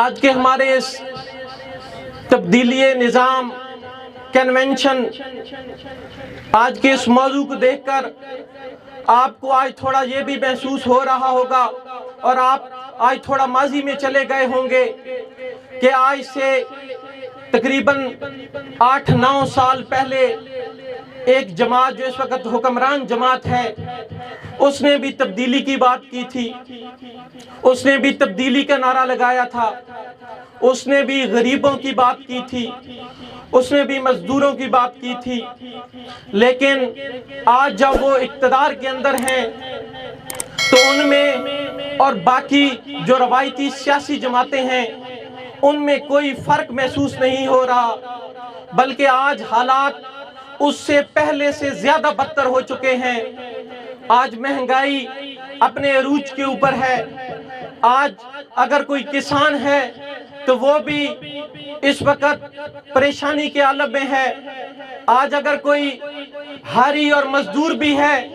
آج کے ہمارے اس تبدیلی نظام کنونشن، آج کے اس موضوع کو دیکھ کر آپ کو آج تھوڑا یہ بھی محسوس ہو رہا ہوگا اور آپ آج تھوڑا ماضی میں چلے گئے ہوں گے کہ آج سے تقریباً 8-9 سال پہلے ایک جماعت جو اس وقت حکمران جماعت ہے، اس نے بھی تبدیلی کی بات کی تھی، اس نے بھی تبدیلی کا نعرہ لگایا تھا، اس نے بھی غریبوں کی بات کی تھی، اس نے بھی مزدوروں کی بات کی تھی۔ لیکن آج جب وہ اقتدار کے اندر ہیں تو ان میں اور باقی جو روایتی سیاسی جماعتیں ہیں ان میں کوئی فرق محسوس نہیں ہو رہا، بلکہ آج حالات اس سے پہلے سے زیادہ بدتر ہو چکے ہیں۔ آج مہنگائی اپنے عروج کے اوپر ہے۔ آج اگر کوئی کسان ہے تو وہ بھی اس وقت پریشانی کے عالم میں ہے۔ آج اگر کوئی حاری اور مزدور بھی ہے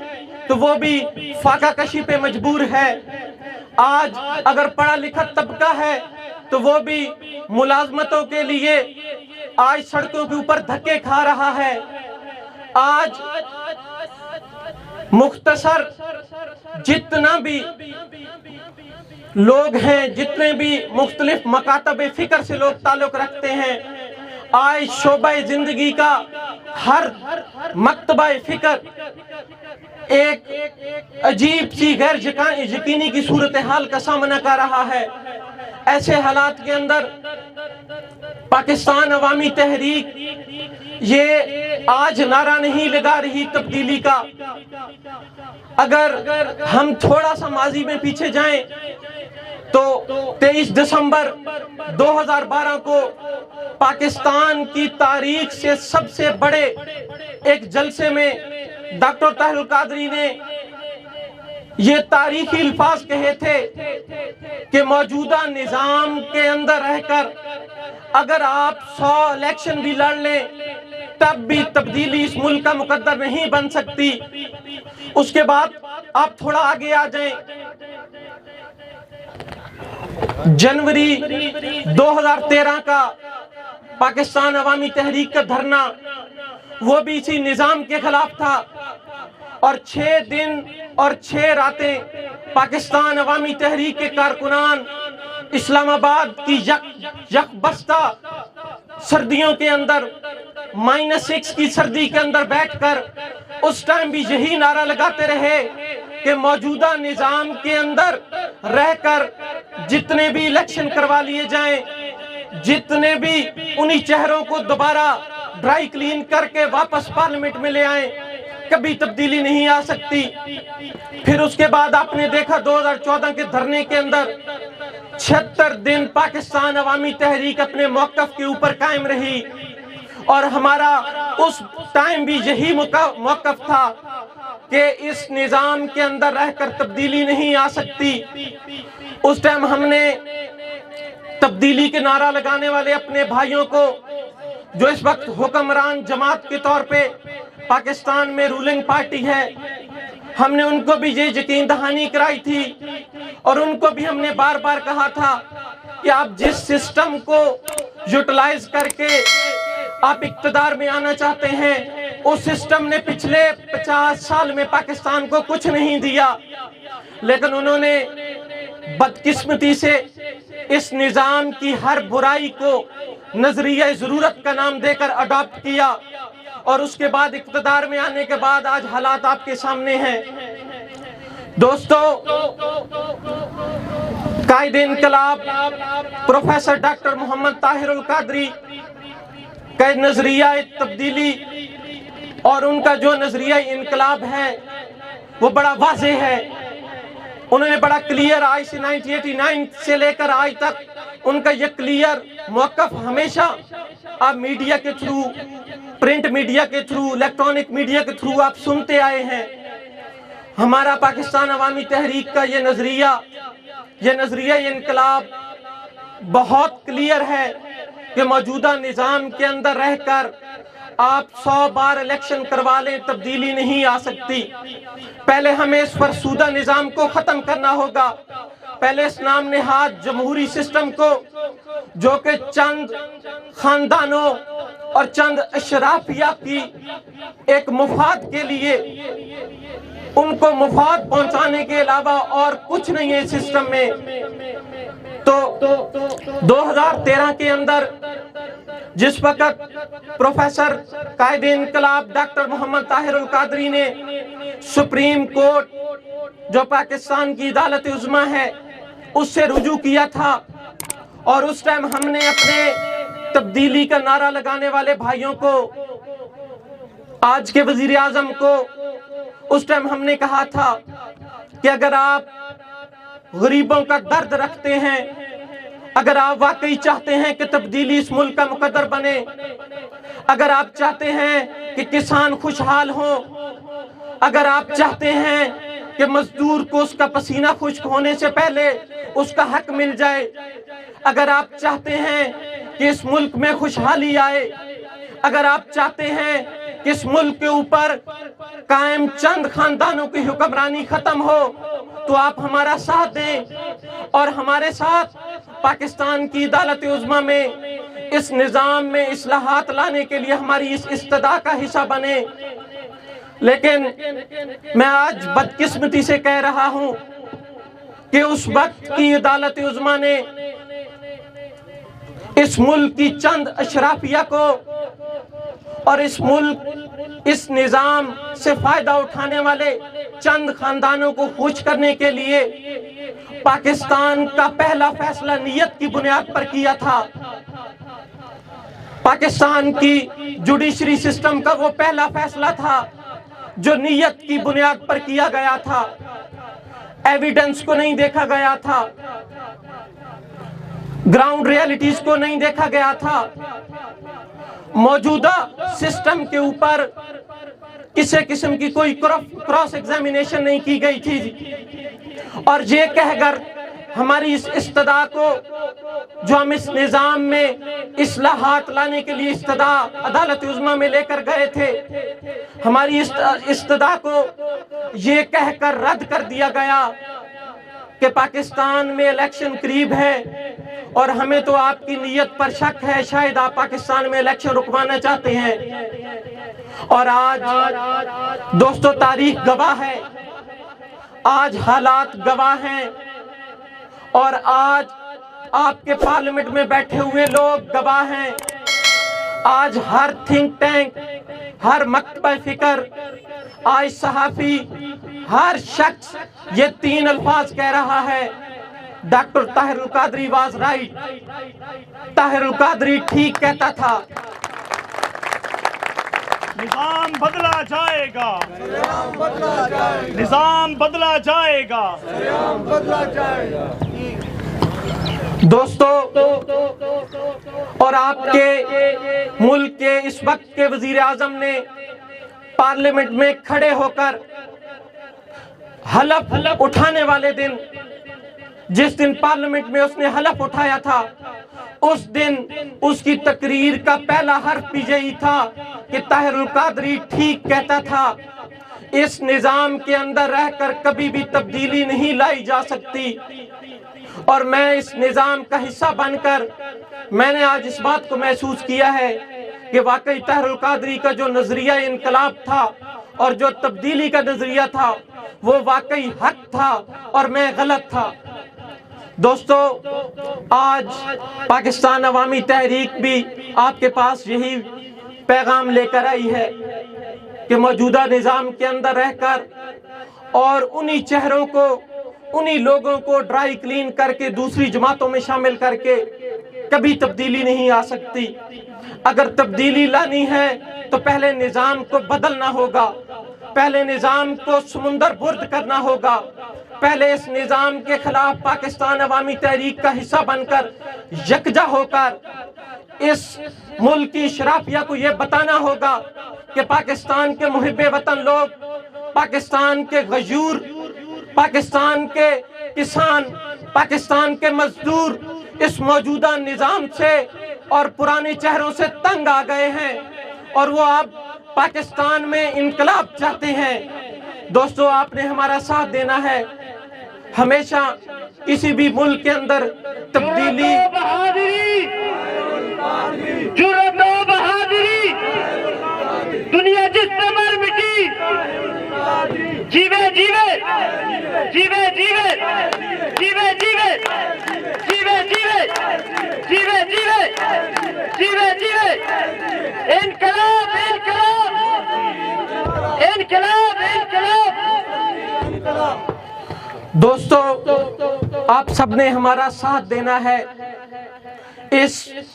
تو وہ بھی فاقہ کشی پہ مجبور ہے۔ آج اگر پڑھا لکھا طبقہ ہے تو وہ بھی ملازمتوں کے لیے آج سڑکوں کے اوپر دھکے کھا رہا ہے۔ آج مختصر جتنا بھی لوگ ہیں، جتنے بھی مختلف مکاتب فکر سے لوگ تعلق رکھتے ہیں، آج شعبہ زندگی کا ہر مکتبہ فکر ایک عجیب سی غیر یقینی کی صورتحال کا سامنا کر رہا ہے۔ ایسے حالات کے اندر پاکستان عوامی تحریک یہ آج نعرہ نہیں لگا رہی تبدیلی کا۔ اگر ہم تھوڑا سا ماضی میں پیچھے جائیں تو 23 دسمبر 2012 کو پاکستان کی تاریخ سے سب سے بڑے ایک جلسے میں ڈاکٹر طاہر القادری نے یہ تاریخی الفاظ کہے تھے کہ موجودہ نظام کے اندر رہ کر اگر آپ 100 الیکشن بھی لڑ لیں تب بھی تبدیلی اس ملک کا مقدر نہیں بن سکتی۔ اس کے بعد آپ تھوڑا آگے آ جائیں، جنوری 2013 کا پاکستان عوامی تحریک کا دھرنا وہ بھی اسی نظام کے خلاف تھا، اور 6 دن اور 6 راتیں پاکستان عوامی تحریک کے کارکنان اسلام آباد کی یک بستہ سردیوں کے اندر -6 کی سردی کے اندر بیٹھ کر اس ٹائم بھی یہی نعرہ لگاتے رہے کہ موجودہ نظام کے اندر رہ کر جتنے بھی الیکشن کروا لیے جائیں، جتنے بھی انہی چہروں کو دوبارہ ڈرائی کلین کر کے واپس پارلیمنٹ میں لے آئیں، کبھی تبدیلی نہیں آ سکتی۔ پھر اس کے بعد آپ نے دیکھا 2014 کے دھرنے کے اندر 76 دن پاکستان عوامی تحریک اپنے موقف کے اوپر قائم رہی، اور ہمارا اس ٹائم بھی یہی موقف تھا کہ اس نظام کے اندر رہ کر تبدیلی نہیں آ سکتی۔ اس ٹائم ہم نے تبدیلی کے نعرہ لگانے والے اپنے بھائیوں کو جو اس وقت حکمران جماعت کے طور پہ پاکستان میں رولنگ پارٹی ہے، ہم نے ان کو بھی یہ یقین دہانی کرائی تھی، اور ان کو بھی ہم نے بار بار کہا تھا کہ آپ جس سسٹم کو یوٹیلائز کر کے آپ اقتدار میں آنا چاہتے ہیں، اس سسٹم نے پچھلے 50 سال میں پاکستان کو کچھ نہیں دیا، لیکن انہوں نے بدقسمتی سے اس نظام کی ہر برائی کو نظریہ ضرورت کا نام دے کر اڈاپٹ کیا، اور اس کے بعد اقتدار میں آنے کے بعد آج حالات آپ کے سامنے ہیں۔ دوستو، قائد انقلاب پروفیسر ڈاکٹر محمد طاہر القادری کا نظریہ تبدیلی اور ان کا جو نظریہ انقلاب ہے وہ بڑا واضح ہے۔ انہوں نے بڑا کلیئر آج سے 1989 سے لے کر آج تک ان کا یہ کلیئر موقف ہمیشہ آپ میڈیا کے تھرو، پرنٹ میڈیا کے تھرو، الیکٹرانک میڈیا کے تھرو آپ سنتے آئے ہیں۔ ہمارا پاکستان عوامی تحریک کا یہ نظریہ انقلاب بہت کلیئر ہے کہ موجودہ نظام کے اندر رہ کر آپ 100 بار الیکشن کروا لیں تبدیلی نہیں آ سکتی۔ پہلے ہمیں اس فرسودہ نظام کو ختم کرنا ہوگا، پہلے اس نام نہاد جمہوری سسٹم کو جو کہ چند خاندانوں اور چند اشرافیہ کی ایک مفاد کے لیے، ان کو مفاد پہنچانے کے علاوہ اور کچھ نہیں ہے اس سسٹم میں۔ تو 2013 کے اندر جس وقت پروفیسر قائد انقلاب ڈاکٹر محمد طاہر القادری نے سپریم کورٹ جو پاکستان کی عدالت عظمیٰ ہے اس سے رجوع کیا تھا، اور اس ٹائم ہم نے اپنے تبدیلی کا نعرہ لگانے والے بھائیوں کو، آج کے وزیر اعظم کو، اس ٹائم ہم نے کہا تھا کہ اگر آپ غریبوں کا درد رکھتے ہیں، اگر آپ واقعی چاہتے ہیں کہ تبدیلی اس ملک کا مقدر بنے، اگر آپ چاہتے ہیں کہ کسان خوشحال ہوں، اگر آپ چاہتے ہیں کہ مزدور کو اس کا پسینہ خشک ہونے سے پہلے اس کا حق مل جائے، اگر آپ چاہتے ہیں کہ اس ملک میں خوشحالی آئے، اگر آپ چاہتے ہیں کہ اس ملک کے اوپر قائم چند خاندانوں کی حکمرانی ختم ہو، تو آپ ہمارا ساتھ دیں اور ہمارے ساتھ پاکستان کی عدالت عظمیٰ میں اس نظام میں اصلاحات لانے کے لیے ہماری اس استدعا کا حصہ بنے۔ لیکن میں آج بدقسمتی سے کہہ رہا ہوں کہ اس وقت کی عدالت عظمیٰ نے اس ملک کی چند اشرافیہ کو اور اس نظام سے فائدہ اٹھانے والے چند خاندانوں کو خوش کرنے کے لیے پاکستان کا پہلا فیصلہ نیت کی بنیاد پر کیا تھا۔ پاکستان کی جوڈیشری سسٹم کا وہ پہلا فیصلہ تھا جو نیت کی بنیاد پر کیا گیا تھا، ایویڈنس کو نہیں دیکھا گیا تھا، گراؤنڈ ریالٹیز کو نہیں دیکھا گیا تھا، موجودہ سسٹم کے اوپر کسی قسم کی کوئی کراس ایگزامینیشن نہیں کی گئی تھی، اور یہ کہہ کر ہماری اس استدعا کو جو ہم اس نظام میں اصلاحات لانے کے لیے استدعا عدالت عظمیٰ میں لے کر گئے تھے، ہماری استدعا کو یہ کہہ کر رد کر دیا گیا کہ پاکستان میں الیکشن قریب ہے اور ہمیں تو آپ کی نیت پر شک ہے، شاید آپ پاکستان میں الیکشن رکوانا چاہتے ہیں۔ اور آج دوستو تاریخ گواہ ہے، آج حالات گواہ ہیں، اور آج آپ کے پارلیمنٹ میں بیٹھے ہوئے لوگ گواہ ہیں۔ آج ہر تھنک ٹینک، ہر مکتبہ فکر، آج صحافی، ہر شخص یہ 3 الفاظ کہہ رہا ہے: doctor Tahir ul-Qadri was right, Tahir ul-Qadri ٹھیک کہتا تھا۔ نظام بدلا جائے گا، نظام بدلا جائے گا، بدلا جائے گا۔ دوستو، اور آپ کے ملک کے اس وقت کے وزیر اعظم نے پارلیمنٹ میں کھڑے ہو کر حلف اٹھانے والے دن، جس دن پارلیمنٹ میں اس نے حلف اٹھایا تھا، اس دن اس کی تقریر کا پہلا حرف بھی یہی تھا کہ طاہر القادری ٹھیک کہتا تھا۔ اس نظام کے اندر رہ کر کبھی بھی تبدیلی نہیں لائی جا سکتی، اور میں اس نظام کا حصہ بن کر میں نے آج اس بات کو محسوس کیا ہے کہ واقعی طاہر القادری کا جو نظریہ انقلاب تھا اور جو تبدیلی کا نظریہ تھا وہ واقعی حق تھا اور میں غلط تھا۔ دوستو، آج پاکستان عوامی تحریک بھی آپ کے پاس یہی پیغام لے کر آئی ہے کہ موجودہ نظام کے اندر رہ کر اور انہی چہروں کو، انہی لوگوں کو ڈرائی کلین کر کے دوسری جماعتوں میں شامل کر کے کبھی تبدیلی نہیں آ سکتی۔ اگر تبدیلی لانی ہے تو پہلے نظام کو بدلنا ہوگا، پہلے نظام کو سمندر برد کرنا ہوگا، پہلے اس نظام کے خلاف پاکستان عوامی تحریک کا حصہ بن کر یکجا ہو کر اس ملک کی اشرافیہ کو یہ بتانا ہوگا کہ پاکستان کے محب وطن لوگ، پاکستان کے غیور، پاکستان کے کسان، پاکستان کے مزدور اس موجودہ نظام سے اور پرانے چہروں سے تنگ آ گئے ہیں، اور وہ اب پاکستان میں انقلاب چاہتے ہیں۔ دوستو، آپ نے ہمارا ساتھ دینا ہے۔ ہمیشہ کسی بھی ملک کے اندر تبدیلی، جرأت و بہادری، دنیا جس سے مر مٹی، جیوے جیوے جیوے جیوے جیوے جیوے جیوے جیوے جیوے جیوے جیوے جیوے انقلاب انقلاب انقلاب انقلاب۔ دوستو، آپ سب نے ہمارا ساتھ دینا ہے اس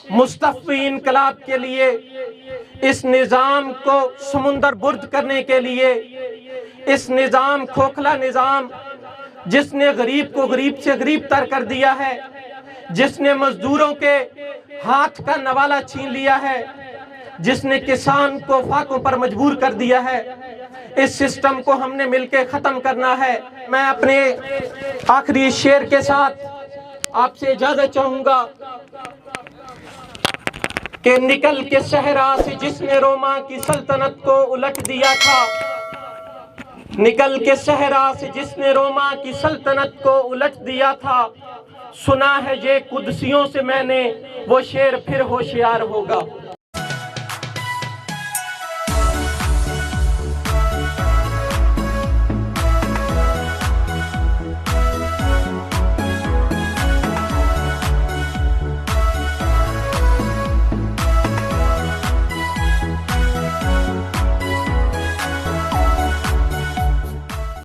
مصطفی انقلاب کے لیے، اس نظام کو سمندر برد کرنے کے لیے، اس نظام، کھوکھلا نظام جس نے غریب کو غریب سے غریب تر کر دیا ہے، جس نے مزدوروں کے ہاتھ کا نوالہ چھین لیا ہے، جس نے کسان کو فاقوں پر مجبور کر دیا ہے۔ اس سسٹم کو ہم نے مل کے ختم کرنا ہے۔ میں اپنے آخری شعر کے ساتھ آپ سے اجازت چاہوں گا کہ نکل کے صحرا سے جس نے روما کی سلطنت کو الٹ دیا تھا، نکل کے صحرا سے جس نے روما کی سلطنت کو الٹ دیا تھا، سنا ہے یہ قدسیوں سے میں نے، وہ شعر پھر ہوشیار ہوگا۔